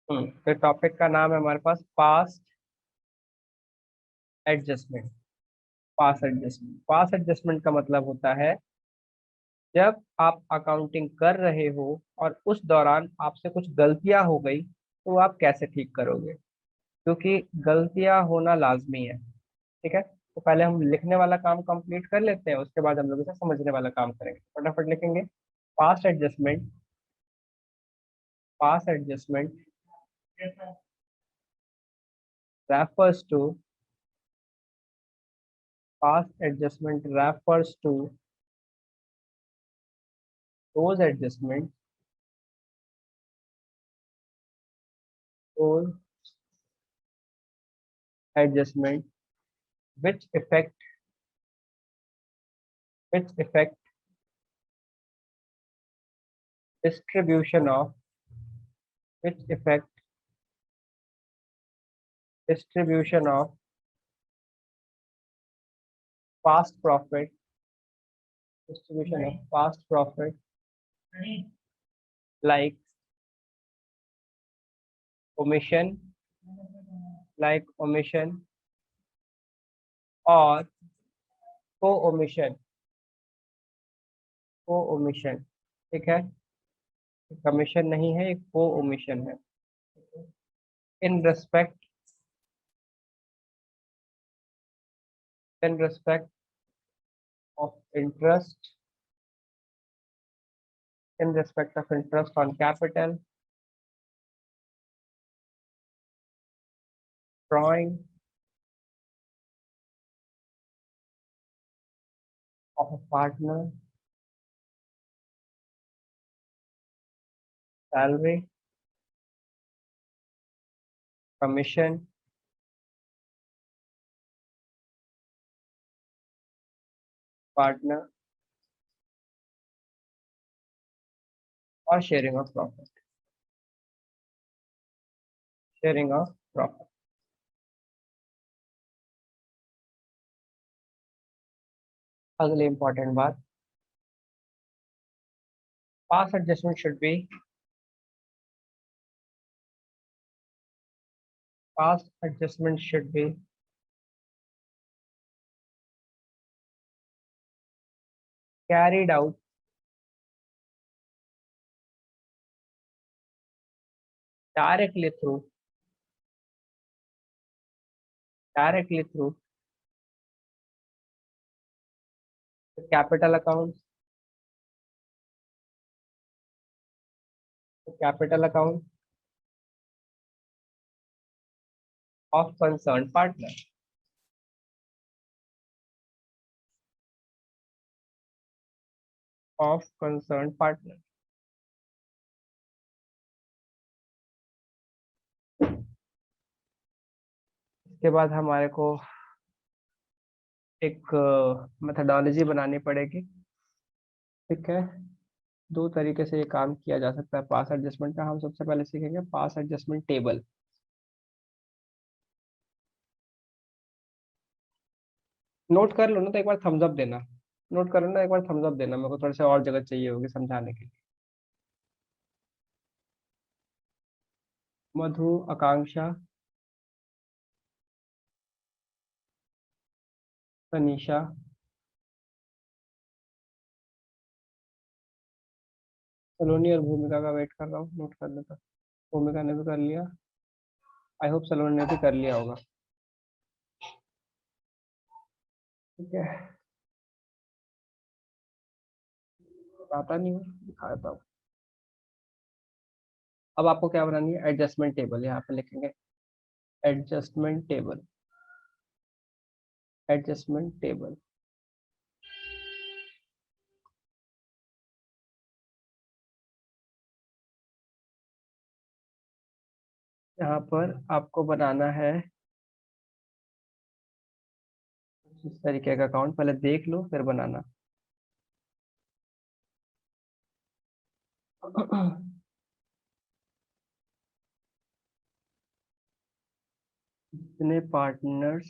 तो टॉपिक का नाम है हमारे पास पास्ट एडजस्टमेंट। पास्ट एडजस्टमेंट का मतलब होता है जब आप अकाउंटिंग कर रहे हो और उस दौरान आपसे कुछ गलतियां हो गई तो आप कैसे ठीक करोगे, क्योंकि गलतियां होना लाजमी है। ठीक है, तो पहले हम लिखने वाला काम कंप्लीट कर लेते हैं, उसके बाद हम लोग इसे समझने वाला काम करेंगे। फटाफट लिखेंगे। Past adjustment. Past adjustment refers to past adjustment refers to those adjustments those adjustment which affect which affect distribution of which affect distribution of past profit distribution of past profit, like omission omission or co-omission co-omission। ठीक है, commission नहीं है, एक co-omission है। in respect in respect of interest in respect of interest on capital, drawing of a partner, salary, commission, partner, और sharing of profit. Sharing of profit. अगली important बात, past adjustment should be past adjustment should be carried out directly through the capital accounts, the capital account of concerned partner। of concerned partner। इसके बाद हमारे को एक methodology बनानी पड़ेगी। ठीक है, दो तरीके से ये काम किया जा सकता है पास एडजस्टमेंट का। हम सबसे पहले सीखेंगे पास एडजस्टमेंट टेबल। नोट कर लो ना, तो एक बार थम्स अप देना। नोट कर लो ना, एक बार थम्स अप देना, मेरे को थोड़ी सी और जगह चाहिए होगी समझाने के लिए। मधु, आकांक्षा, तनीषा, सलोनी और भूमिका का वेट कर रहा हूँ, नोट कर लेता। भूमिका ने भी कर लिया, आई होप सलोनी ने भी कर लिया होगा। ठीक है, आता नहीं हूँ, दिखा देता हूँ। अब आपको क्या बनानी है, एडजस्टमेंट टेबल। यहाँ पे लिखेंगे एडजस्टमेंट टेबल। Adjustment table. यहाँ पर आपको बनाना है इस तरीके का अकाउंट, पहले देख लो फिर बनाना। जितने पार्टनर्स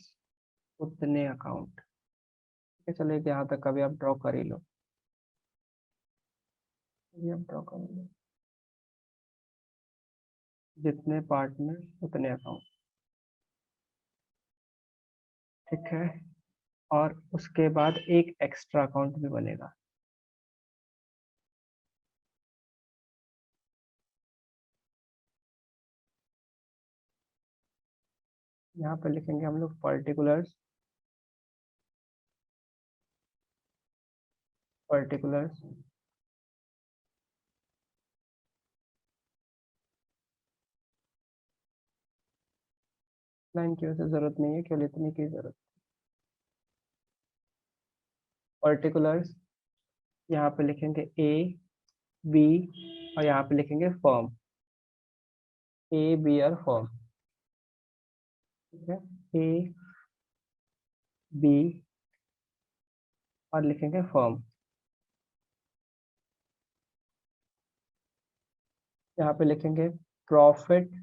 उतने अकाउंट। ठीक है, चलो यहाँ तक कभी आप ड्रॉ कर ही लो। ये आप ड्रॉ कर लो। जितने पार्टनर उतने अकाउंट, ठीक है। और उसके बाद एक एक्स्ट्रा अकाउंट भी बनेगा। यहाँ पे लिखेंगे हम लोग पर्टिकुलर्स, पर्टिकुलर्स। लाइन की वैसे जरूरत नहीं है, केवल इतनी की जरूरत। पर्टिकुलर्स, यहाँ पे लिखेंगे ए बी, और यहाँ पे लिखेंगे फर्म, ए बी और फर्म, ठीक है। ए बी और लिखेंगे फर्म। यहाँ पे लिखेंगे profit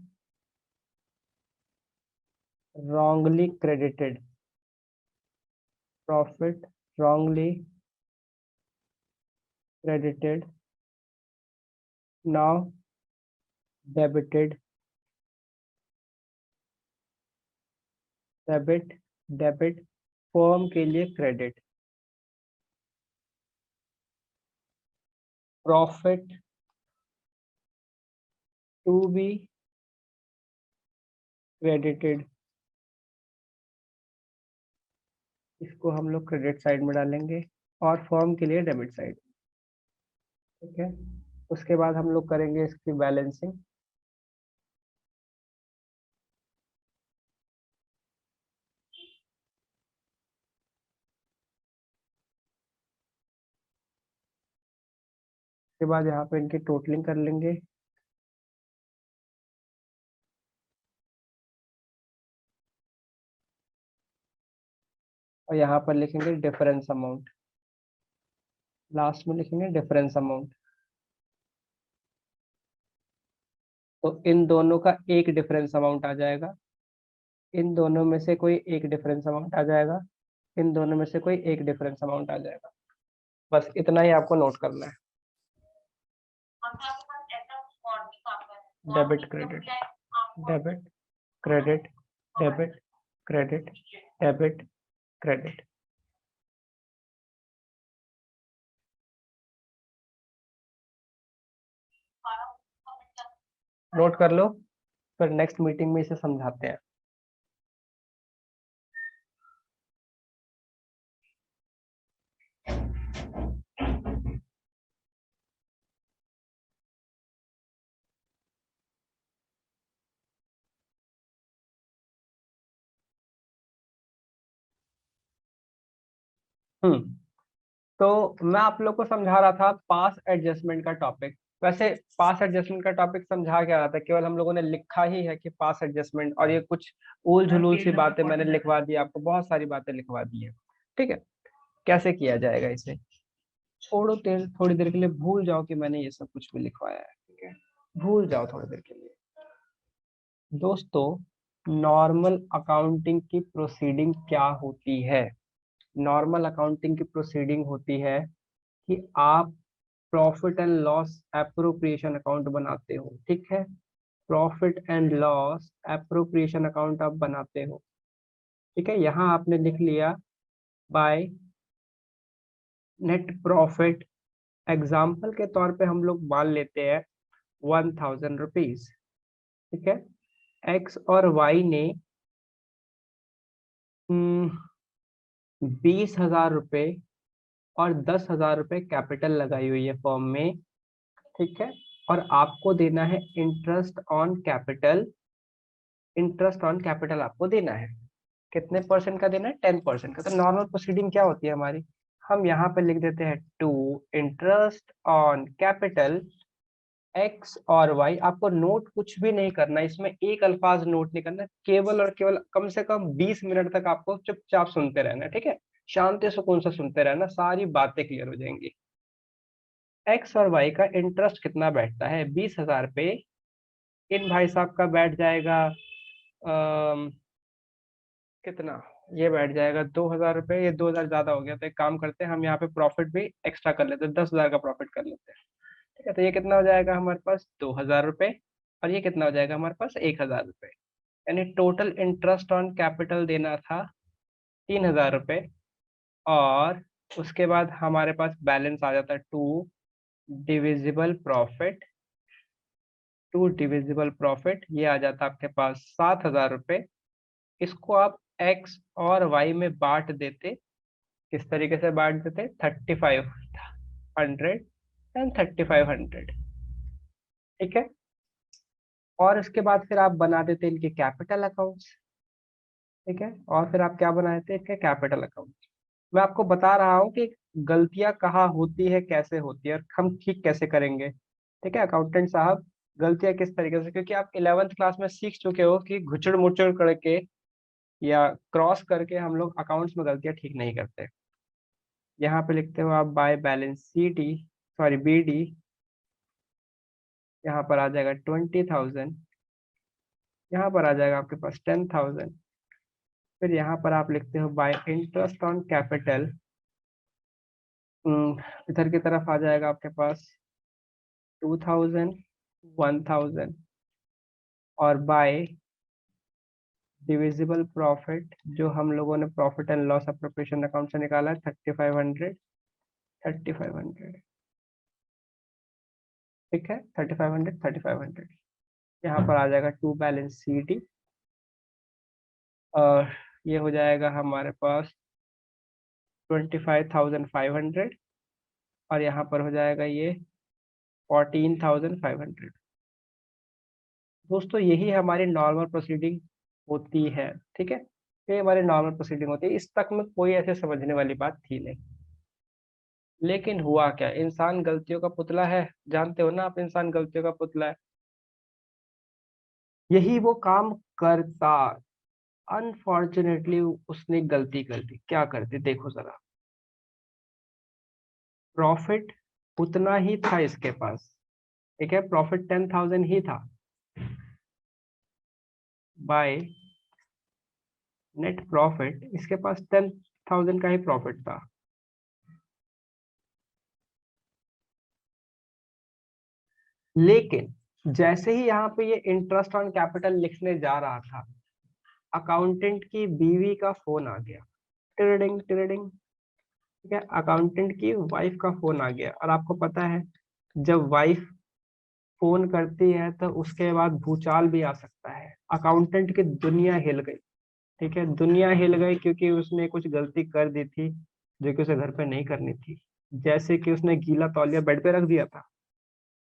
wrongly credited, profit wrongly credited, now debited, debit, debit, firm के लिए credit, profit to be credited, इसको हम लोग क्रेडिट साइड में डालेंगे, और फर्म के लिए डेबिट साइड, ठीक है। उसके बाद हम लोग करेंगे इसकी बैलेंसिंग। उसके बाद यहाँ पे इनकी टोटलिंग कर लेंगे। और यहाँ पर लिखेंगे डिफरेंस अमाउंट, लास्ट में लिखेंगे डिफरेंस अमाउंट। तो इन दोनों का एक डिफरेंस अमाउंट आ जाएगा, इन दोनों में से कोई एक डिफरेंस अमाउंट आ जाएगा, इन दोनों में से कोई एक डिफरेंस अमाउंट आ जाएगा। बस इतना ही आपको नोट करना है। Debit credit, debit credit, debit credit, debit credit. Note कर लो, फिर नेक्स्ट मीटिंग में इसे समझाते हैं। हम्म, तो मैं आप लोग को समझा रहा था पास एडजस्टमेंट का टॉपिक। वैसे पास एडजस्टमेंट का टॉपिक समझा क्या रहा था, केवल हम लोगों ने लिखा ही है कि पास एडजस्टमेंट, और ये कुछ उल झुलूल सी बातें मैंने लिखवा दी आपको, बहुत सारी बातें लिखवा दी है, ठीक है। कैसे किया जाएगा इसे, छोड़ो देर, थोड़ी देर के लिए भूल जाओ कि मैंने ये सब कुछ भी लिखवाया है, ठीक है। भूल जाओ थोड़ी देर के लिए। दोस्तों, नॉर्मल अकाउंटिंग की प्रोसीडिंग क्या होती है? नॉर्मल अकाउंटिंग की प्रोसीडिंग होती है कि आप profit and loss appropriation account बनाते हो, ठीक है। Profit and loss appropriation account आप बनाते हो, ठीक है। यहाँ आपने लिख लिया बाय नेट प्रॉफिट, एग्जाम्पल के तौर पे हम लोग मान लेते हैं 1000 रुपीज, ठीक है। एक्स और वाई ने 20,000 रुपये और 10,000 रुपये कैपिटल लगाई हुई है फॉर्म में, ठीक है। और आपको देना है interest on capital, interest on capital आपको देना है। कितने परसेंट का देना है? 10% का। तो नॉर्मल प्रोसीडिंग क्या होती है हमारी, हम यहाँ पे लिख देते हैं to interest on capital X और वाई। आपको नोट कुछ भी नहीं करना, इसमें एक अल्फाज नोट नहीं करना, केवल और केवल कम से कम 20 मिनट तक आपको चुपचाप सुनते रहना, ठीक है। शांति सुकून से सुनते रहना, सारी बातें क्लियर हो जाएंगी। एक्स और वाई का इंटरेस्ट कितना बैठता है? 20,000 पे इन भाई साहब का बैठ जाएगा कितना, ये बैठ जाएगा 2,000 रुपये। ये 2,000 ज्यादा हो गया, तो एक काम करते हैं, हम यहाँ पे प्रॉफिट भी एक्स्ट्रा कर लेते हैं, 10,000 का प्रॉफिट कर लेते हैं, ठीक है। तो ये कितना हो जाएगा हमारे पास? 2,000 रुपये और ये कितना हो जाएगा हमारे पास 1,000 रुपये। यानी टोटल इंटरेस्ट ऑन कैपिटल देना था 3,000 रुपये। और उसके बाद हमारे पास बैलेंस आ जाता है डिविजिबल प्रॉफिट। डिविजिबल प्रॉफिट ये आ जाता है आपके पास 7,000 रुपये। इसको आप एक्स और वाई में बांट देते। किस तरीके से बांट देते? 3,500 एंड 3,500। ठीक है। और इसके बाद फिर आप बना देते इनके कैपिटल अकाउंट्स। ठीक है। और फिर आप क्या बनाए थे? इनके कैपिटल अकाउंट। मैं आपको बता रहा हूँ कि गलतियां कहाँ होती है, कैसे होती है, और हम ठीक कैसे करेंगे। ठीक है अकाउंटेंट साहब, गलतियां किस तरीके से, क्योंकि आप 11th क्लास में सीख चुके हो कि घुचड़ मुचड़ करके या क्रॉस करके हम लोग अकाउंट्स में गलतियां ठीक नहीं करते। यहाँ पे लिखते हो आप by balance C D, sorry B D. यहाँ पर आ जाएगा 20,000। यहाँ पर आ जाएगा आपके पास 10,000। फिर यहाँ पर आप लिखते हो बाय इंटरेस्ट ऑन कैपिटल। इधर की तरफ आ जाएगा आपके पास 2,000, 1,000। और बाय डिविजिबल प्रॉफिट, जो हम लोगों ने profit and loss appropriation account से निकाला है, 3,500। 3,500। ठीक है, 3,500, 3,500। यहाँ पर आ जाएगा टू बैलेंस सी डी। और ये हो जाएगा हमारे पास 25,500। और यहाँ पर हो जाएगा ये 14,500। दोस्तों यही हमारी नॉर्मल प्रोसीडिंग होती है। ठीक है, ये हमारी नॉर्मल प्रोसीडिंग होती है, इस तक में कोई ऐसे समझने वाली बात थी नहीं। लेकिन हुआ क्या, इंसान गलतियों का पुतला है। जानते हो ना आप, इंसान गलतियों का पुतला है। यही वो काम करता, अनफॉर्चुनेटली उसने गलती कर दी। क्या करती देखो जरा। प्रॉफिट उतना ही था इसके पास। ठीक है, प्रॉफिट 10,000 ही था। बाय नेट प्रॉफिट इसके पास 10,000 का ही प्रॉफिट था। लेकिन जैसे ही यहाँ पे ये इंटरेस्ट ऑन कैपिटल लिखने जा रहा था, अकाउंटेंट की बीवी का फोन आ गया। टिरडिंग टिरडिंग। ठीक है, अकाउंटेंट की वाइफ का फोन आ गया। और आपको पता है, जब वाइफ फोन करती है तो उसके बाद भूचाल भी आ सकता है। अकाउंटेंट की दुनिया हिल गई। ठीक है, दुनिया हिल गई क्योंकि उसने कुछ गलती कर दी थी जो कि उसे घर पे नहीं करनी थी। जैसे कि उसने गीला तौलिया बेड पे रख दिया था,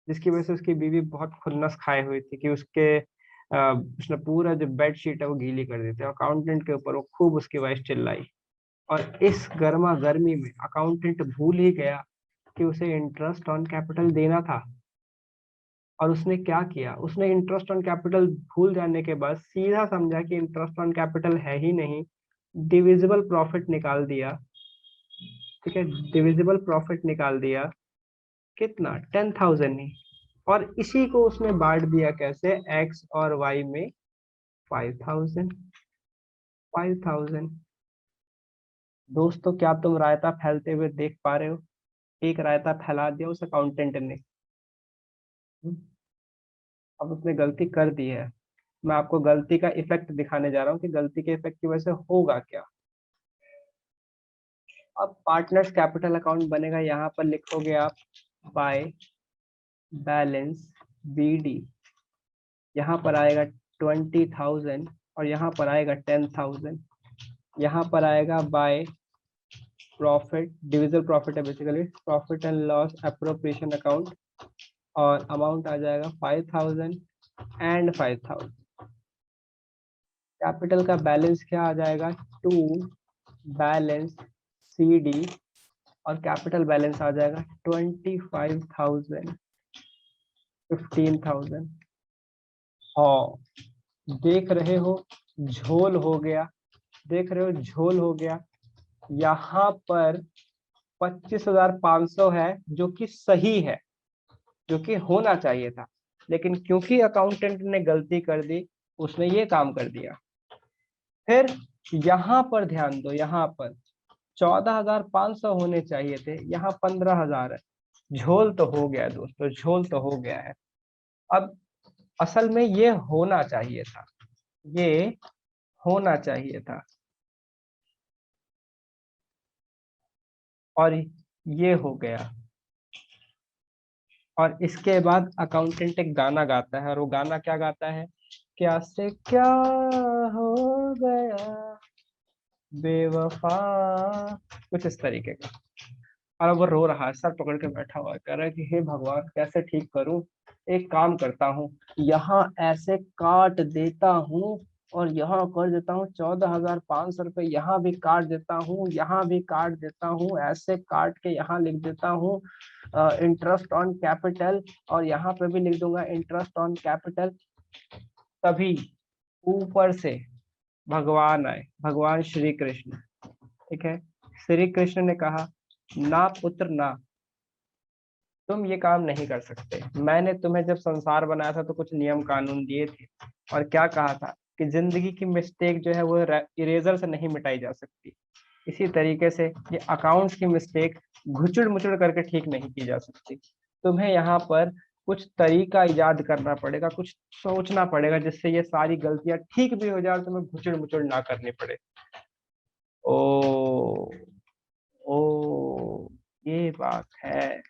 जिसकी वजह से उसकी बीवी बहुत खुन्नस खाए हुई थी कि उसने पूरा जो बेड शीट है वो गीली कर दी थी। अकाउंटेंट के ऊपर वो खूब उसकी वाइफ चिल्लाई। और इस गर्मा गर्मी में अकाउंटेंट भूल ही गया कि उसे इंटरेस्ट ऑन कैपिटल देना था। और उसने क्या किया, उसने इंटरेस्ट ऑन कैपिटल भूल जाने के बाद सीधा समझा कि इंटरेस्ट ऑन कैपिटल है ही नहीं, डिविजिबल प्रॉफिट निकाल दिया। ठीक है, डिविजिबल प्रॉफिट निकाल दिया। कितना? 10,000 ही। और इसी को उसने बांट दिया कैसे? एक्स और वाई में 5,000। 5,000। दोस्तों क्या तुम रायता फैलते हुए देख पा रहे हो? एक रायता फैला दिया उस अकाउंटेंट ने। अब उसने गलती कर दी है। मैं आपको गलती का इफेक्ट दिखाने जा रहा हूँ कि गलती के इफेक्ट की वजह से होगा क्या। अब पार्टनर्स कैपिटल अकाउंट बनेगा। यहाँ पर लिखोगे आप बाय बैलेंस बी डी। यहाँ पर आएगा 20,000 और यहाँ पर आएगा 10,000। यहाँ पर आएगा बाय प्रॉफिट, डिविजिबल प्रॉफिट है basically, profit and loss appropriation account. और अमाउंट आ जाएगा 5,000 एंड 5,000। कैपिटल का बैलेंस क्या आ जाएगा? To balance C D. और कैपिटल बैलेंस आ जाएगा 25,000, 15,000। हाँ, देख रहे हो झोल हो गया। देख रहे हो झोल हो गया। यहाँ पर 25,500 है जो कि सही है, जो कि होना चाहिए था। लेकिन क्योंकि अकाउंटेंट ने गलती कर दी, उसने ये काम कर दिया। फिर यहाँ पर ध्यान दो, यहाँ पर 14,500 होने चाहिए थे, यहाँ 15,000 है। झोल तो हो गया दोस्तों, झोल तो हो गया है। अब असल में ये होना चाहिए था, ये होना चाहिए था, और ये हो गया। और इसके बाद अकाउंटेंट एक गाना गाता है, और वो गाना क्या गाता है, क्या से क्या हो गया बेवफा, कुछ इस तरीके का। और वो रो रहा है, सर पकड़ के बैठा हुआ है, कह रहा है कि हे भगवान कैसे ठीक करूं। एक काम करता हूँ, यहाँ ऐसे काट देता हूँ, और यहाँ कर देता हूँ 14,500 रुपये, यहाँ भी काट देता हूँ, यहाँ भी काट देता हूँ, ऐसे काट के यहाँ लिख देता हूँ इंटरेस्ट ऑन कैपिटल, और यहाँ पे भी लिख दूंगा इंटरेस्ट ऑन कैपिटल। तभी ऊपर से भगवान आए, भगवान श्री कृष्ण। ठीक है, श्री कृष्ण ने कहा, ना पुत्र ना, तुम ये काम नहीं कर सकते। मैंने तुम्हें जब संसार बनाया था तो कुछ नियम कानून दिए थे, और क्या कहा था कि जिंदगी की मिस्टेक जो है वो इरेजर से नहीं मिटाई जा सकती। इसी तरीके से ये अकाउंट्स की मिस्टेक घुचड़ मुचड़ करके ठीक नहीं की जा सकती। तुम्हें यहाँ पर कुछ तरीका इजाद करना पड़ेगा, कुछ सोचना पड़ेगा जिससे ये सारी गलतियां ठीक भी हो जाए और तुम्हें घुचड़ मुचड़ ना करनी पड़े। ओ, ओ, ये बात है।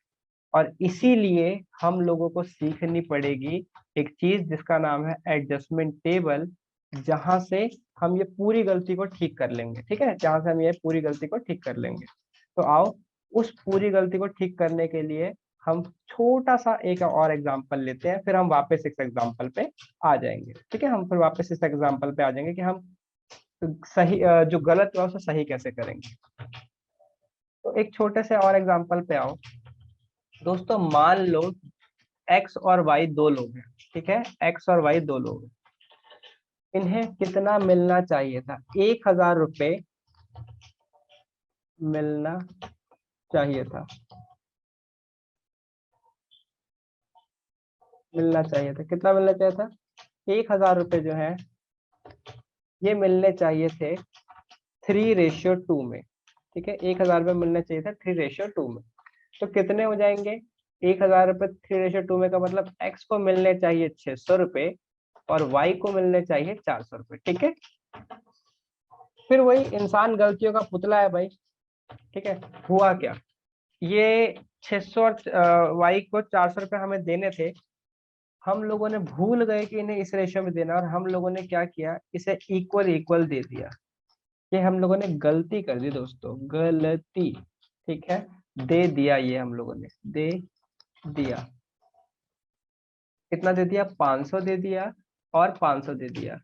और इसीलिए हम लोगों को सीखनी पड़ेगी एक चीज जिसका नाम है एडजस्टमेंट टेबल, जहां से हम ये पूरी गलती को ठीक कर लेंगे। ठीक है, जहां से हम ये पूरी गलती को ठीक कर लेंगे। तो आओ, उस पूरी गलती को ठीक करने के लिए हम छोटा सा एक और एग्जांपल लेते हैं, फिर हम वापस इस एग्जांपल पे आ जाएंगे। ठीक है, हम फिर वापस इस एग्जांपल पे आ जाएंगे कि हम सही जो गलत है उसे सही कैसे करेंगे। तो एक छोटे से और एग्जांपल पे आओ दोस्तों। मान लो एक्स और वाई दो लोग हैं। ठीक है, एक्स और वाई दो लोग हैं। इन्हें कितना मिलना चाहिए था? 1,000 रुपये मिलना चाहिए था, मिलना चाहिए था। कितना मिलना चाहिए था? 1,000 रुपये जो है ये मिलने चाहिए थे 3:2 में। ठीक है, 1,000 रुपये मिलने चाहिए था 3:2 में। तो कितने हो जाएंगे? 1,000 रुपये 3:2 में का मतलब एक्स को मिलने चाहिए 600 रुपये, और वाई को मिलने चाहिए 400 रुपये। ठीक है, फिर वही इंसान गलतियों का पुतला है भाई। ठीक है, हुआ क्या, ये 600 और वाई को 400 रुपये हमें देने थे। हम लोगों ने भूल गए कि इन्हें इस रेशियो में देना, और हम लोगों ने क्या किया, इसे इक्वल इक्वल दे दिया। ये हम लोगों ने गलती कर दी दोस्तों, गलती। ठीक है, दे दिया, ये हम लोगों ने दे दिया। कितना दे दिया? 500 दे दिया, और 500 दे दिया।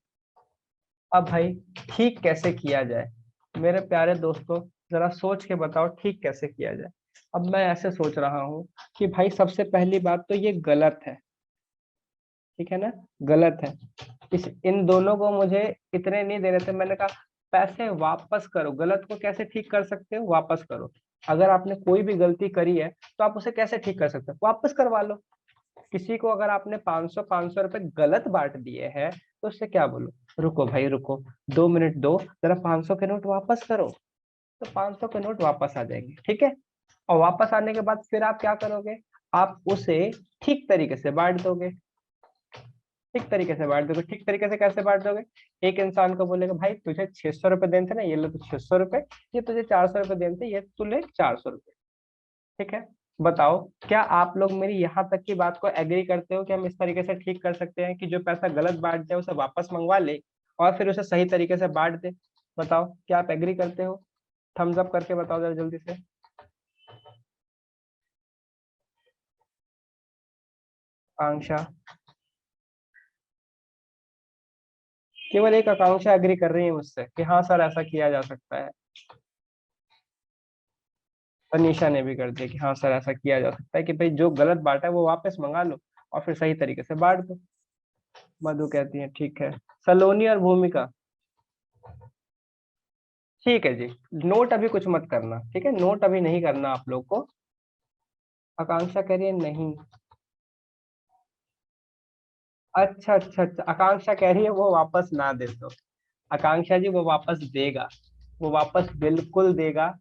अब भाई ठीक कैसे किया जाए मेरे प्यारे दोस्तों, जरा सोच के बताओ ठीक कैसे किया जाए। अब मैं ऐसे सोच रहा हूँ कि भाई सबसे पहली बात तो ये गलत है। ठीक है ना, गलत है। इस इन दोनों को मुझे इतने नहीं दे रहे थे, मैंने कहा पैसे वापस करो। गलत को कैसे ठीक कर सकते हो? वापस करो। अगर आपने कोई भी गलती करी है तो आप उसे कैसे ठीक कर सकते हो? वापस करवा लो। किसी को अगर आपने 500 रुपए गलत बांट दिए हैं तो उससे क्या बोलो, रुको भाई रुको, 2 मिनट दो, जरा 500 के नोट वापस करो। तो 500 के नोट वापस आ जाएंगे। ठीक है, और वापस आने के बाद फिर आप क्या करोगे? आप उसे ठीक तरीके से बांट दोगे। ठीक तरीके से बांट दोगे। ठीक तरीके से कैसे बांट दोगे? एक इंसान को बोलेगा भाई तुझे 600 रुपये देने थे ना, ये लो तो 600 रुपये, ये तुझे 400 रुपये देने थे, ये तू ले 400 रुपये। ठीक है, बताओ क्या आप लोग मेरी यहाँ तक की बात को एग्री करते हो कि हम इस तरीके से ठीक कर सकते हैं कि जो पैसा गलत बांट दे उसे वापस मंगवा ले, और फिर उसे सही तरीके से बांट दे? बताओ क्या आप एग्री करते हो? थम्स अप करके बताओ जरा जल्दी से। आकांक्षा, केवल एक आकांक्षा एग्री कर रही है मुझसे कि हाँ सर ऐसा किया जा सकता है। तनीषा ने भी कर दिया कि हाँ सर ऐसा किया जा सकता है कि भाई जो गलत बांटा है वो वापस मंगा लो, और फिर सही तरीके से बांट दो। मधु कहती है ठीक है। सलोनी और भूमिका, ठीक है जी, नोट अभी कुछ मत करना। ठीक है, नोट अभी नहीं करना आप लोग को। आकांक्षा कह रही है नहीं। अच्छा अच्छा अच्छा, आकांक्षा कह रही है वो वापस ना दे तो। आकांक्षा जी वो वापस देगा, वो वापस बिल्कुल देगा।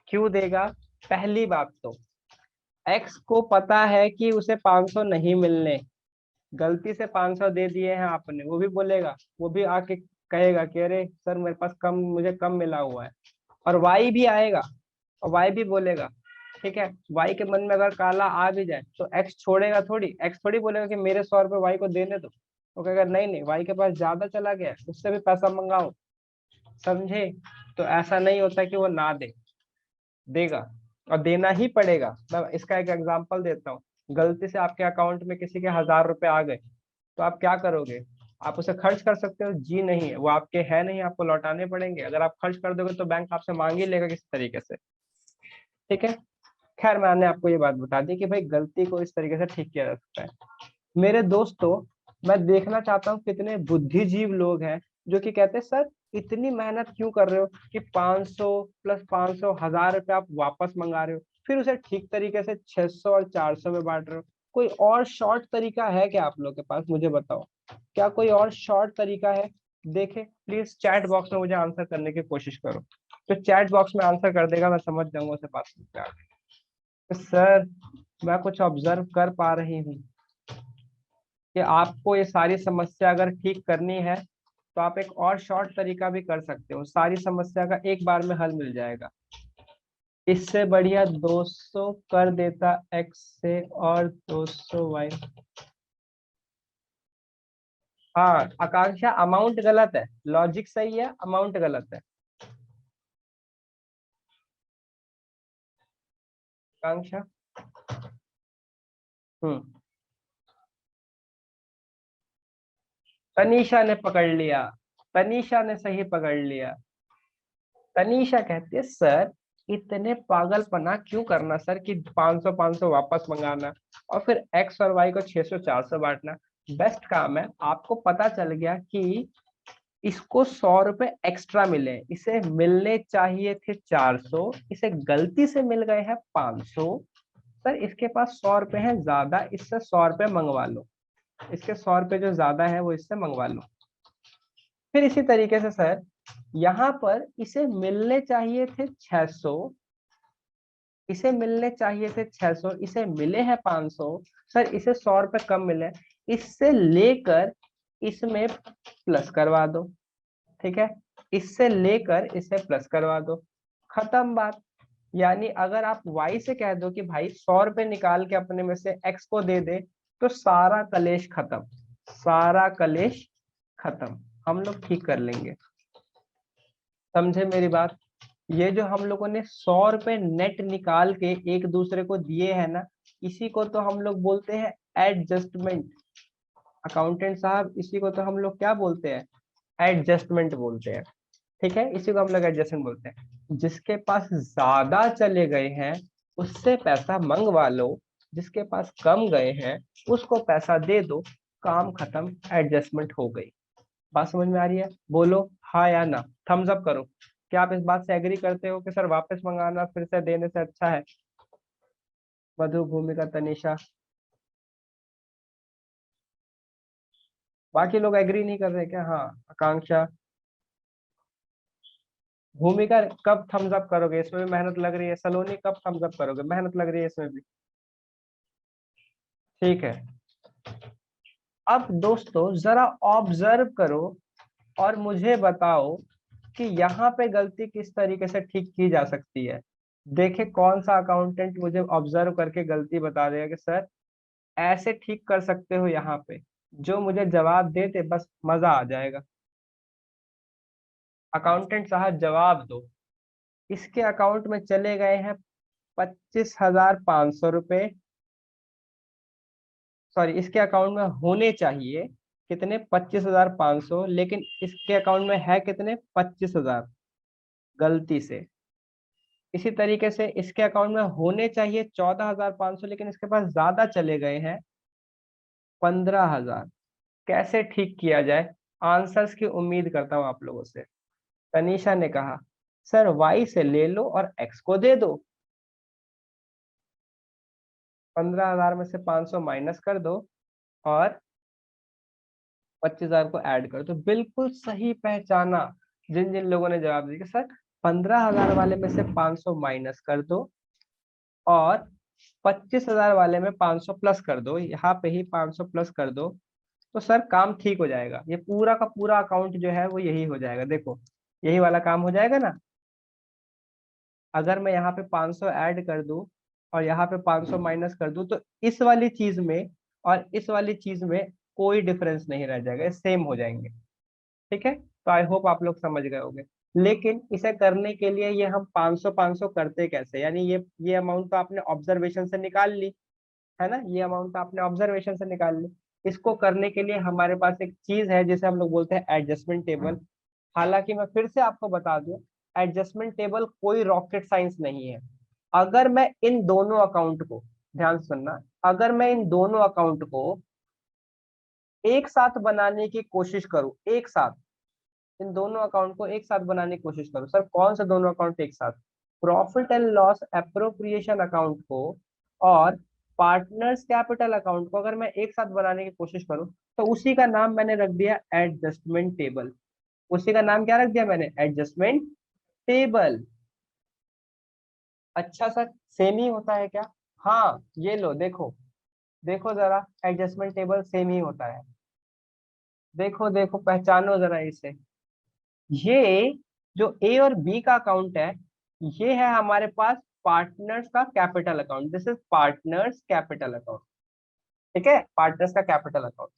क्यों देगा? पहली बात तो एक्स को पता है कि उसे 500 नहीं मिलने। गलती से 500 दे दिए हैं आपने, वो भी बोलेगा, वो भी आके कहेगा कि अरे सर मेरे पास कम, मुझे कम मिला हुआ है। और वाई भी आएगा और वाई भी बोलेगा। ठीक है, वाई के मन में अगर काला आ भी जाए तो एक्स छोड़ेगा थोड़ी, एक्स थोड़ी बोलेगा कि मेरे 100 रुपये वाई को देने दो। वो कहेगा नहीं नहीं, वाई के पास ज्यादा चला गया है, उससे भी पैसा मंगाओ। समझे? तो ऐसा नहीं होता कि वो ना दे, देगा और देना ही पड़ेगा। मैं इसका एक एग्जांपल देता हूँ। गलती से आपके अकाउंट में किसी के 1000 रुपए आ गए, तो आप क्या करोगे? आप उसे खर्च कर सकते हो? जी नहीं, वो आपके है नहीं, आपको लौटाने पड़ेंगे। अगर आप खर्च कर दोगे तो बैंक आपसे मांग ही लेगा किसी तरीके से। ठीक है, खैर मैंने आपको ये बात बता दी कि भाई गलती को इस तरीके से ठीक किया जा सकता है। मेरे दोस्तों, मैं देखना चाहता हूँ कितने बुद्धिजीव लोग हैं जो कि कहते हैं सर इतनी मेहनत क्यों कर रहे हो कि 500 प्लस 500 1000 रुपये आप वापस मंगा रहे हो, फिर उसे ठीक तरीके से 600 और 400 में बांट रहे हो। कोई और शॉर्ट तरीका है क्या आप लोग के पास? मुझे बताओ, क्या कोई और शॉर्ट तरीका है? देखे प्लीज चैट बॉक्स में मुझे आंसर करने की कोशिश करो। तो चैट बॉक्स में आंसर कर देगा, मैं समझ जाऊंगा उसे बात करते आगे। तो सर मैं कुछ ऑब्जर्व कर पा रही हूँ कि आपको ये सारी समस्या अगर ठीक करनी है तो आप एक और शॉर्ट तरीका भी कर सकते हो, सारी समस्या का एक बार में हल मिल जाएगा। इससे बढ़िया 200 कर देता एक्स से और 200 वाई। हाँ आकांक्षा, अमाउंट गलत है, लॉजिक सही है, अमाउंट गलत है। आकांक्षा, हम्म, तनीषा ने पकड़ लिया, तनीषा ने सही पकड़ लिया। तनीषा कहती है सर इतने पागलपना क्यों करना सर कि 500 500 वापस मंगाना और फिर एक्स और वाई को 600 400 बांटना। बेस्ट काम है, आपको पता चल गया कि इसको 100 रुपए एक्स्ट्रा मिले, इसे मिलने चाहिए थे 400, इसे गलती से मिल गए हैं 500। सर इसके पास 100 रुपए है ज्यादा, इससे 100 रुपए मंगवा लो, इसके 100 रुपए जो ज्यादा है वो इससे मंगवा लो। फिर इसी तरीके से सर यहाँ पर इसे मिलने चाहिए थे 600, इसे मिलने चाहिए थे 600, इसे मिले हैं 500। सर इसे 100 रुपए कम मिले, इससे लेकर इसमें प्लस करवा दो। ठीक है, इससे लेकर इसे प्लस करवा दो, खत्म बात। यानी अगर आप y से कह दो कि भाई 100 रुपए निकाल के अपने में से x को दे दे, तो सारा कलेश खत्म, सारा कलेश खत्म, हम लोग ठीक कर लेंगे। समझे मेरी बात? ये जो हम लोगों ने 100 रुपए नेट निकाल के एक दूसरे को दिए हैं ना, इसी को तो हम लोग बोलते हैं एडजस्टमेंट। अकाउंटेंट साहब इसी को तो हम लोग क्या बोलते हैं? एडजस्टमेंट बोलते हैं। ठीक है, इसी को हम लोग एडजस्टमेंट बोलते हैं। जिसके पास ज्यादा चले गए हैं उससे पैसा मंगवा लो, जिसके पास कम गए हैं उसको पैसा दे दो, काम खत्म, एडजस्टमेंट हो गई। बात समझ में आ रही है? बोलो हाँ या ना, थम्स अप करो। क्या आप इस बात से एग्री करते हो कि सर वापस मंगाना फिर से देने से अच्छा है? मधु, भूमिका, तनिषा, बाकी लोग एग्री नहीं कर रहे क्या? हाँ आकांक्षा, भूमिका कब थम्स अप करोगे? इसमें भी मेहनत लग रही है। सलोनी कब थम्स अप करोगे? मेहनत लग रही है इसमें भी। ठीक है, अब दोस्तों जरा ऑब्जर्व करो और मुझे बताओ कि यहाँ पे गलती किस तरीके से ठीक की जा सकती है। देखे कौन सा अकाउंटेंट मुझे ऑब्जर्व करके गलती बता देगा कि सर ऐसे ठीक कर सकते हो यहाँ पे, जो मुझे जवाब देते बस मजा आ जाएगा। अकाउंटेंट साहब जवाब दो। इसके अकाउंट में चले गए हैं 25,500 रुपए, सॉरी इसके अकाउंट में होने चाहिए कितने? 25,500, लेकिन इसके अकाउंट में है कितने? 25,000, गलती से। इसी तरीके से इसके अकाउंट में होने चाहिए 14,500, लेकिन इसके पास ज्यादा चले गए हैं 15,000। कैसे ठीक किया जाए? आंसर्स की उम्मीद करता हूं आप लोगों से। तनीषा ने कहा सर वाई से ले लो और एक्स को दे दो, 15,000 में से 500 माइनस कर दो और 25,000 को ऐड कर दो। बिल्कुल सही पहचाना जिन जिन लोगों ने जवाब दिया कि सर 15,000 वाले में से 500 माइनस कर दो और 25,000 वाले में 500 प्लस कर दो, यहाँ पे ही 500 प्लस कर दो, तो सर काम ठीक हो जाएगा। ये पूरा का पूरा अकाउंट जो है वो यही हो जाएगा, देखो यही वाला काम हो जाएगा ना। अगर मैं यहाँ पे 500 ऐड कर दूं और यहाँ पे 500 माइनस कर दूं, तो इस वाली चीज में और इस वाली चीज में कोई डिफरेंस नहीं रह जाएगा, सेम हो जाएंगे। ठीक है, तो आई होप आप लोग समझ गए होंगे। लेकिन इसे करने के लिए ये हम 500 500 करते कैसे, यानी ये अमाउंट तो आपने ऑब्जर्वेशन से निकाल ली है ना, ये अमाउंट तो आपने ऑब्जर्वेशन से निकाल ली। इसको करने के लिए हमारे पास एक चीज है जिसे हम लोग बोलते हैं एडजस्टमेंट टेबल। हालांकि मैं फिर से आपको बता दूं, एडजस्टमेंट टेबल कोई रॉकेट साइंस नहीं है। अगर मैं इन दोनों अकाउंट को, ध्यान सुनना, अगर मैं इन दोनों अकाउंट को एक साथ बनाने की कोशिश करूं, एक साथ इन दोनों अकाउंट को एक साथ बनाने की कोशिश करूं, सर कौन से दोनों अकाउंट एक साथ, profit and loss appropriation account को और पार्टनर्स कैपिटल अकाउंट को अगर मैं एक साथ बनाने की कोशिश करूं, तो उसी का नाम मैंने रख दिया एडजस्टमेंट टेबल। उसी का नाम क्या रख दिया मैंने, एडजस्टमेंट टेबल। अच्छा सर, सेम ही होता है क्या? हाँ, ये लो देखो, देखो जरा एडजस्टमेंट टेबल सेम ही होता है। देखो देखो, पहचानो जरा इसे। ये जो ए और बी का अकाउंट है, ये है हमारे पास पार्टनर्स का capital account, this is partners capital account. ठीक है, पार्टनर्स का कैपिटल अकाउंट।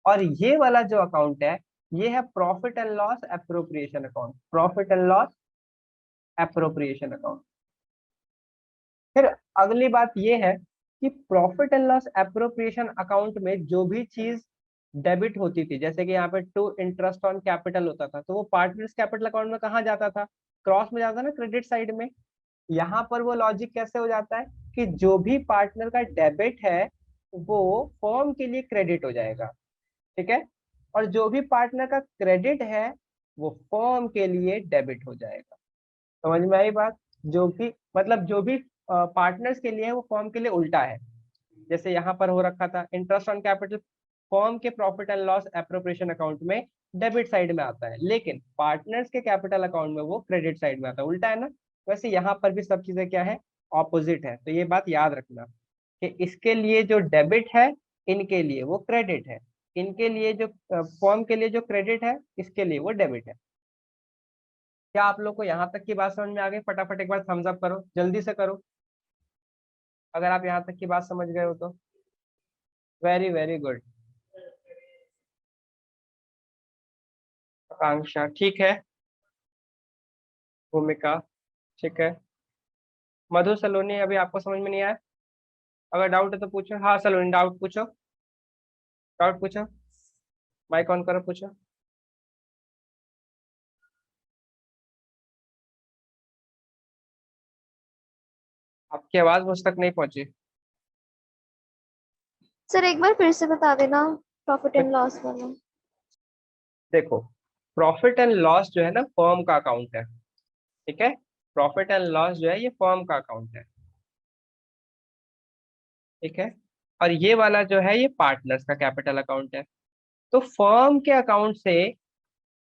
और ये वाला जो अकाउंट है, ये है profit and loss appropriation account, profit and loss appropriation account. फिर अगली बात ये है कि profit and loss appropriation account में जो भी चीज डेबिट होती थी, जैसे कि यहाँ पे टू इंटरेस्ट ऑन कैपिटल होता था, तो वो पार्टनर्स कैपिटल अकाउंट में कहाँ जाता था, क्रॉस में जाता ना, क्रेडिट साइड में। यहाँ पर वो लॉजिक कैसे हो जाता है कि जो भी पार्टनर का डेबिट है वो फर्म के लिए क्रेडिट हो जाएगा। ठीक है, और जो भी पार्टनर का क्रेडिट है वो फर्म के लिए डेबिट हो जाएगा। समझ में आई बात? जो भी मतलब जो भी पार्टनर्स के लिए है वो फर्म के लिए उल्टा है। जैसे यहाँ पर हो रखा था इंटरेस्ट ऑन कैपिटल, फर्म के profit and loss appropriation account में डेबिट साइड में आता है, लेकिन पार्टनर्स के कैपिटल अकाउंट में वो क्रेडिट साइड में आता है, उल्टा है ना। वैसे यहाँ पर भी सब चीजें क्या है, ऑपोजिट है। तो ये बात याद रखना कि इसके लिए जो डेबिट है, इनके लिए वो क्रेडिट है, इनके लिए जो फर्म के लिए जो क्रेडिट है, इसके लिए वो डेबिट है। क्या आप लोग को यहाँ तक की बात समझ में आ गई? फटाफट एक बार थम्स अप करो, जल्दी से करो अगर आप यहाँ तक की बात समझ गए हो तो। Very very good. आकांक्षा ठीक है, भूमिका ठीक है, मधु सलोनी अभी आपको समझ में नहीं आया? अगर डाउट है तो पूछो। हाँ सलोनी, डाउट पूछो, डाउट पूछो, माइक ऑन करो, पूछो। आपकी आवाज मुझ तक नहीं पहुंची। सर एक बार फिर से बता देना, प्रॉफिट एंड लॉस वाला। देखो, प्रॉफिट एंड लॉस जो है ना फर्म का अकाउंट है। ठीक है, प्रॉफिट एंड लॉस जो है ये फर्म का अकाउंट है। ठीक है, और ये वाला जो है ये पार्टनर्स का कैपिटल अकाउंट है। तो फर्म के अकाउंट से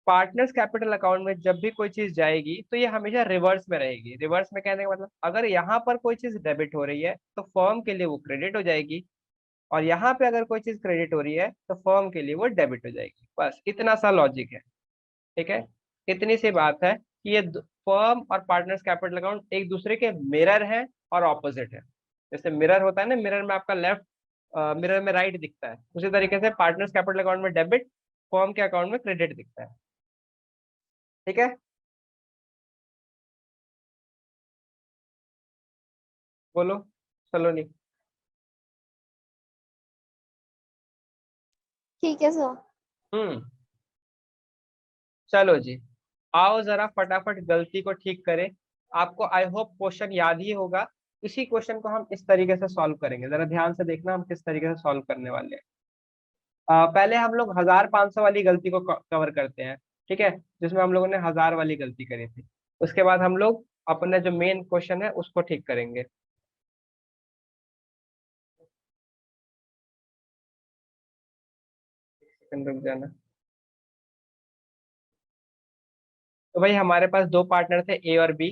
पार्टनर्स कैपिटल अकाउंट में जब भी कोई चीज जाएगी तो ये हमेशा रिवर्स में रहेगी। रिवर्स में कहने का मतलब, अगर यहाँ पर कोई चीज डेबिट हो रही है तो फर्म के लिए वो क्रेडिट हो जाएगी, और यहाँ पे अगर कोई चीज क्रेडिट हो रही है तो फर्म के लिए वो डेबिट हो जाएगी। बस इतना सा लॉजिक है। ठीक है, इतनी सी बात है कि ये फर्म और पार्टनर्स कैपिटल अकाउंट एक दूसरे के मिरर है और ऑपोजिट है। जैसे मिरर होता है ना, मिरर में आपका लेफ्ट, मिरर में राइट दिखता है, उसी तरीके से पार्टनर्स कैपिटल अकाउंट में डेबिट, फर्म के अकाउंट में क्रेडिट दिखता है। ठीक है, बोलो सलोनी। ठीक है सर। हम्म, चलो जी, आओ जरा फटाफट गलती को ठीक करें। आपको आई होप क्वेश्चन याद ही होगा। इसी क्वेश्चन को हम इस तरीके से सॉल्व करेंगे, जरा ध्यान से देखना हम किस तरीके से सॉल्व करने वाले हैं। पहले हम लोग 1500 वाली गलती को कवर करते हैं। ठीक है, जिसमें हम लोगों ने 1000 वाली गलती करी थी। उसके बाद हम लोग अपना जो मेन क्वेश्चन है उसको ठीक करेंगे। एक सेकंड रुक जाना। तो भाई हमारे पास दो पार्टनर थे, ए और बी।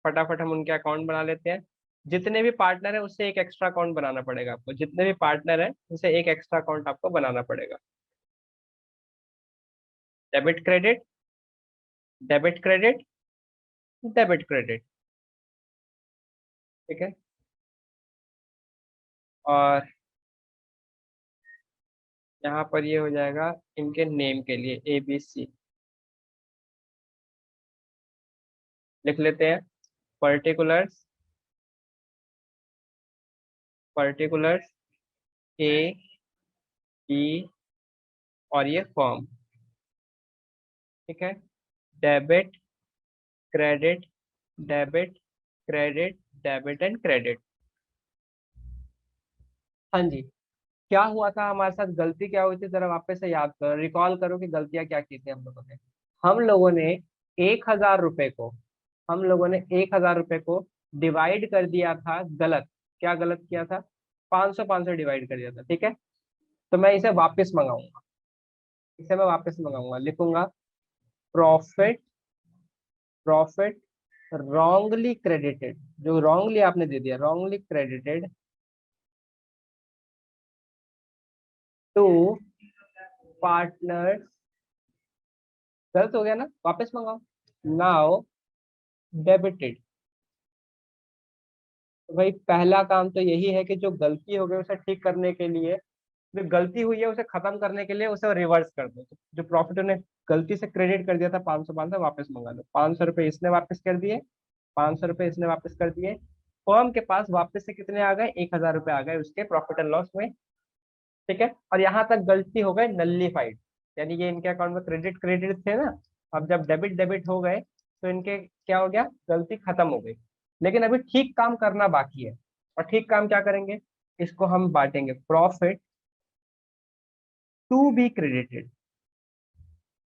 फटाफट हम उनके अकाउंट बना लेते हैं। जितने भी पार्टनर है उससे एक एक्स्ट्रा अकाउंट बनाना पड़ेगा आपको, जितने भी पार्टनर है उससे एक एक्स्ट्रा अकाउंट आपको बनाना पड़ेगा। Debit credit, debit credit, debit credit, ठीक है। और यहाँ पर ये हो जाएगा इनके नेम के लिए ABC, लिख लेते हैं। पर्टिकुलर्स, पर्टिकुलर्स A, B और ये फॉर्म, ठीक है। Debit credit, debit credit, debit and credit. हाँ जी, क्या हुआ था हमारे साथ, गलती क्या हुई थी, जरा वापस से याद करो, रिकॉल करो कि गलतियां क्या की थी हम लोगों ने। हम लोगों ने 1,000 रुपए को, हम लोगों ने 1,000 रुपए को डिवाइड कर दिया था गलत। क्या गलत किया था? 500 500 डिवाइड कर दिया था, ठीक है। तो मैं इसे वापस मंगाऊंगा, इसे मैं वापस मंगाऊंगा, लिखूंगा प्रॉफिट, प्रॉफिट रॉन्गली क्रेडिटेड, जो रॉन्गली आपने दे दिया, रॉन्गली क्रेडिटेड टू पार्टनर्स। गलत हो गया ना, वापस मंगाओ। Now debited. तो भाई पहला काम तो यही है कि जो गलती हो गई उसे ठीक करने के लिए, जो गलती हुई है उसे खत्म करने के लिए उसे रिवर्स कर दो। तो जो प्रॉफिट उन्हें गलती से क्रेडिट कर दिया था 500 500, वापस मंगा लो। 500 रुपये इसने वापस कर दिए, 500 रुपये इसने वापस कर दिए। फर्म के पास वापस से कितने आ गए? 1,000 रुपये आ गए उसके प्रॉफिट एंड लॉस में, ठीक है। और यहाँ तक गलती हो गए नल्लीफाइड, यानी ये इनके अकाउंट में क्रेडिट क्रेडिट थे ना, अब जब डेबिट डेबिट हो गए तो इनके क्या हो गया, गलती खत्म हो गई। लेकिन अभी ठीक काम करना बाकी है। और ठीक काम क्या करेंगे, इसको हम बांटेंगे, profit to be credited,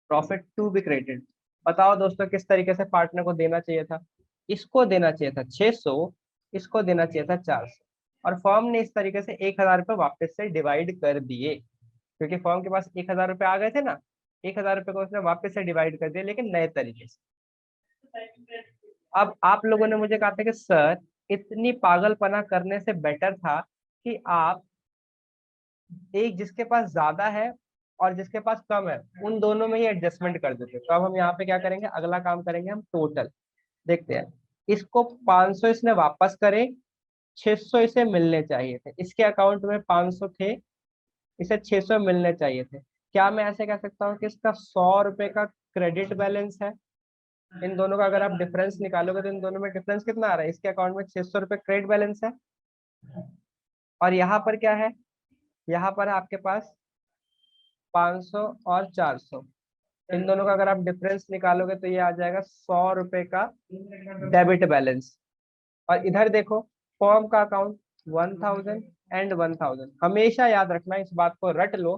profit to be credited. बताओ दोस्तों किस तरीके से पार्टनर को देना चाहिए था? इसको देना चाहिए था 600, इसको देना चाहिए था 400। और फर्म ने इस तरीके से 1,000 रुपये वापस से डिवाइड कर दिए, क्योंकि फर्म के पास 1,000 रुपये आ गए थे ना, 1,000 रुपये को उसने वापस से डिवाइड कर दिया, लेकिन नए तरीके से। अब आप लोगों ने मुझे कहा था कि सर इतनी पागलपना करने से बेटर था कि आप एक जिसके पास ज्यादा है और जिसके पास कम है उन दोनों में ही एडजस्टमेंट कर देते। तो अब हम यहाँ पे क्या करेंगे, अगला काम करेंगे हम टोटल। देखते हैं, इसको 500 इसने वापस करे, 600 इसे मिलने चाहिए थे, इसके अकाउंट में 500 थे, इसे 600 मिलने चाहिए थे। क्या मैं ऐसे कह सकता हूँ कि इसका 100 रुपए का क्रेडिट बैलेंस है? इन दोनों का अगर आप डिफरेंस निकालोगे तो इन दोनों में डिफरेंस कितना आ रहा है, इसके अकाउंट में 600 रुपए क्रेडिट बैलेंस है। और यहाँ पर क्या है, यहाँ पर है आपके पास 500 और 400, इन दोनों का अगर आप डिफरेंस निकालोगे तो ये आ जाएगा 100 रुपए का डेबिट बैलेंस। और इधर देखो, फर्म का अकाउंट 1,000 एंड 1,000। हमेशा याद रखना, इस बात को रट लो,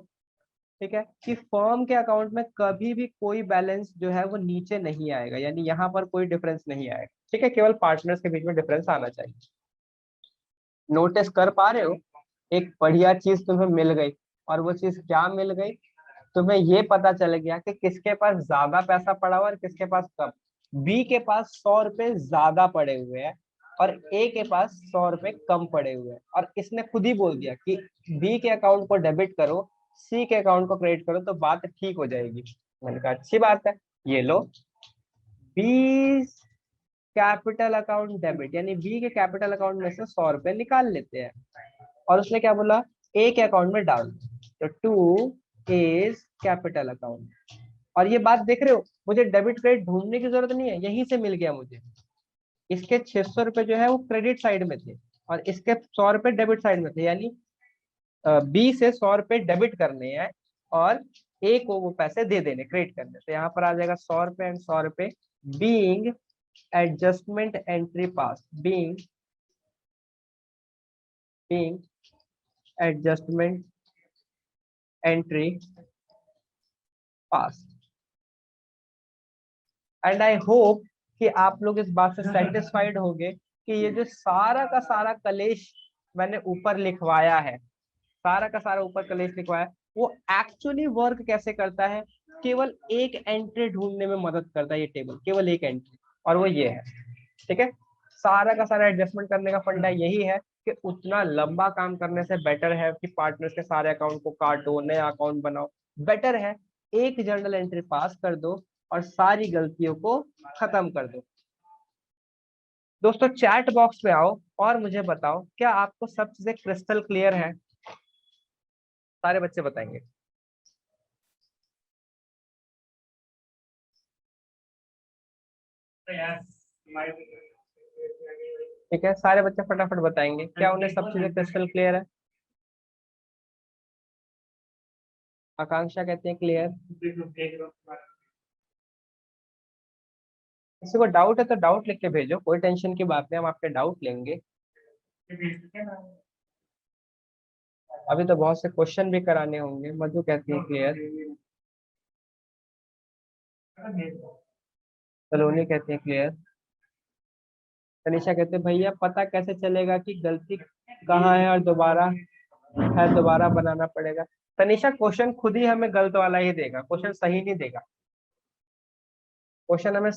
ठीक है, कि फर्म के अकाउंट में कभी भी कोई बैलेंस जो है वो नीचे नहीं आएगा, यानी यहाँ पर कोई डिफरेंस नहीं आएगा, ठीक है। केवल पार्टनर्स के बीच में डिफरेंस आना चाहिए। नोटिस कर पा रहे हो, एक बढ़िया चीज तुम्हें मिल गई। और वो चीज क्या मिल गई, तुम्हें ये पता चल गया कि किसके पास ज्यादा पैसा पड़ा हुआ और किसके पास कम। बी के पास 100 रुपए ज्यादा पड़े हुए हैं और ए के पास 100 रुपए कम पड़े हुए हैं, और इसने खुद ही बोल दिया कि बी के अकाउंट को डेबिट करो, सी के अकाउंट को क्रेडिट करो तो बात ठीक हो जाएगी। मैंने कहा अच्छी बात है, ये लो, बी कैपिटल अकाउंट डेबिट, यानी बी के कैपिटल अकाउंट में से 100 रुपए निकाल लेते हैं। और उसने क्या बोला, ए के अकाउंट में डाल दो, तो टू इज कैपिटल अकाउंट। और ये बात देख रहे हो, मुझे डेबिट क्रेडिट ढूंढने की जरूरत नहीं है, यहीं से मिल गया मुझे। इसके 600 रुपए जो है वो क्रेडिट साइड में थे और इसके 100 रुपए डेबिट साइड में थे, यानी बी से 100 रुपए डेबिट करने हैं और ए को वो पैसे दे देने, क्रेडिट करने। तो यहाँ पर आ जाएगा 100 रुपए एंड 100 रुपए, being adjustment entry pass, being adjustment entry pass. And I hope कि आप लोग इस बात से सेटिस्फाइड होंगे कि ये जो सारा का सारा कलेश मैंने ऊपर लिखवाया है, सारा का सारा ऊपर कलेश लिखवाया है, वो एक्चुअली वर्क कैसे करता है। केवल एक एंट्री ढूंढने में मदद करता है ये टेबल, केवल एक एंट्री, और वो ये है, ठीक है। सारा का सारा एडजस्टमेंट करने का फंडा यही है कि उतना लंबा काम करने से बेटर है कि पार्टनर्स के सारे अकाउंट को काटो, नया अकाउंट बनाओ। बेटर है एक जर्नल एंट्री पास कर दो और सारी गलतियों को खत्म कर दो। दोस्तों चैट बॉक्स में आओ और मुझे बताओ, क्या आपको सब चीजें क्रिस्टल क्लियर है? सारे बच्चे बताएंगे। ठीक है, सारे बच्चे फटाफट बताएंगे, क्या उन्हें सब चीजें क्रिस्टल क्लियर है? आकांक्षा कहते हैं क्लियर। किसी को डाउट है तो डाउट लिख के भेजो, कोई टेंशन की बात नहीं, हम आपके डाउट लेंगे। अभी तो बहुत से क्वेश्चन भी कराने होंगे। मधु कहती है क्लियर। सलोनी कहती है क्लियर। तनिषा कहते हैं भैया पता कैसे चलेगा कि गलती कहाँ है और दोबारा बनाना पड़ेगा। तनिषा क्वेश्चन खुद ही हमें गलत वाला ही देगा, क्वेश्चन सही नहीं देगा। क्वेश्चन हमें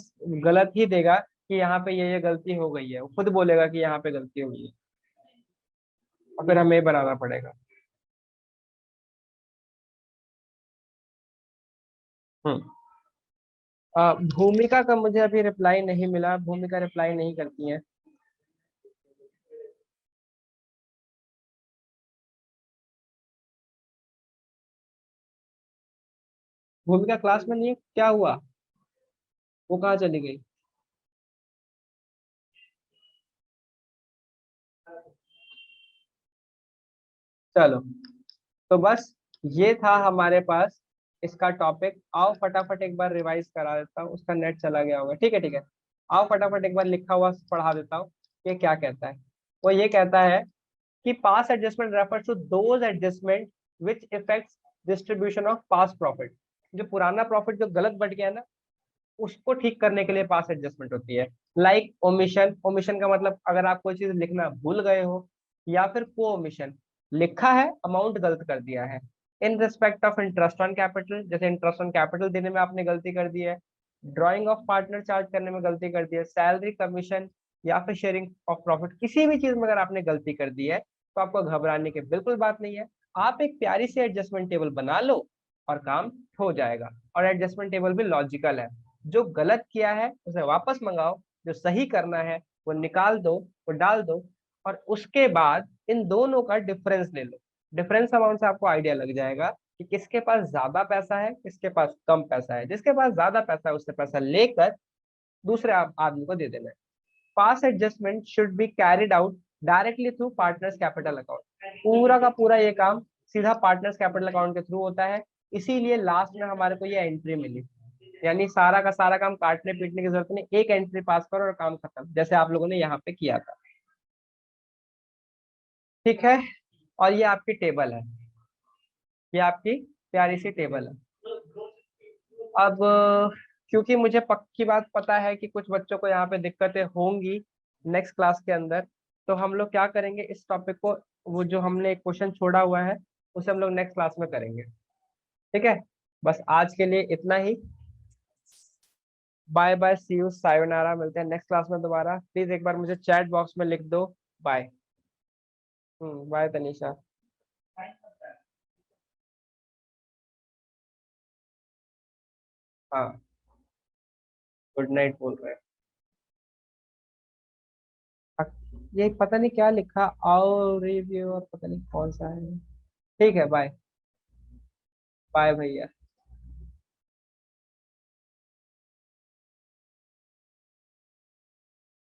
गलत ही देगा कि यहाँ पे ये गलती हो गई है, वो खुद बोलेगा कि यहाँ पे गलती हुई है और फिर हमें बनाना पड़ेगा। हम्म। भूमिका का मुझे अभी रिप्लाई नहीं मिला, भूमिका रिप्लाई नहीं करती है। भूमिका क्लास में नहीं है, क्या हुआ? वो कहाँ चली गई? चलो, तो बस ये था हमारे पास इसका टॉपिक। आओ फटाफट एक बार रिवाइज करा देता हूँ, उसका नेट चला गया होगा। ठीक है ठीक है, आओ फटाफट एक बार लिखा हुआ पढ़ा देता हूँ। ये क्या कहता है? वो ये कहता है कि past adjustment refers to those adjustment which effects distribution of past profit. जो पुराना प्रॉफिट जो गलत बढ़ गया ना, उसको ठीक करने के लिए पास एडजस्टमेंट होती है। लाइक ओमिशन, ओमिशन का मतलब अगर आप कोई चीज लिखना भूल गए हो, या फिर को ओमिशन, लिखा है अमाउंट गलत कर दिया है। In respect of interest on capital, जैसे इंटरेस्ट ऑन कैपिटल देने में आपने गलती कर दी है, ड्राइंग ऑफ पार्टनर चार्ज करने में गलती कर दी है, सैलरी कमीशन या फिर शेयरिंग ऑफ प्रॉफिट, किसी भी चीज में अगर आपने गलती कर दी है तो आपको घबराने की बिल्कुल बात नहीं है। आप एक प्यारी सी एडजस्टमेंट टेबल बना लो और काम हो जाएगा। और एडजस्टमेंट टेबल भी लॉजिकल है। जो गलत किया है उसे वापस मंगाओ, जो सही करना है वो निकाल दो, वो डाल दो, और उसके बाद इन दोनों का डिफरेंस ले लो। डिफरेंस अमाउंट से आपको आइडिया लग जाएगा कि किसके पास ज्यादा पैसा है, किसके पास कम पैसा है। जिसके पास ज्यादा पैसा है उससे पैसा लेकर दूसरे आदमी को दे देना है। Past adjustment should be carried out directly through partners capital account. पूरा का पूरा ये काम सीधा पार्टनर्स कैपिटल अकाउंट के थ्रू होता है। इसीलिए लास्ट में हमारे को ये एंट्री मिली। यानी सारा का सारा काम काटने पीटने की जरूरत नहीं, एक एंट्री पास करो और काम खत्म, जैसे आप लोगों ने यहाँ पे किया था। ठीक है, और ये आपकी टेबल है, ये आपकी प्यारी सी टेबल है। अब क्योंकि मुझे पक्की बात पता है कि कुछ बच्चों को यहाँ पे दिक्कतें होंगी नेक्स्ट क्लास के अंदर, तो हम लोग क्या करेंगे, इस टॉपिक को, वो जो हमने एक क्वेश्चन छोड़ा हुआ है उसे हम लोग नेक्स्ट क्लास में करेंगे। ठीक है, बस आज के लिए इतना ही। बाय बाय, सी यू, सायोनारा, मिलते हैं नेक्स्ट क्लास में दोबारा। प्लीज एक बार मुझे चैट बॉक्स में लिख दो बाय। बाय तनीषा। हाँ, गुड नाइट बोल रहे हैं। ये पता नहीं क्या लिखा, आओ रिव्यू, और पता नहीं कौन सा है। ठीक है, बाय। बाय भैया।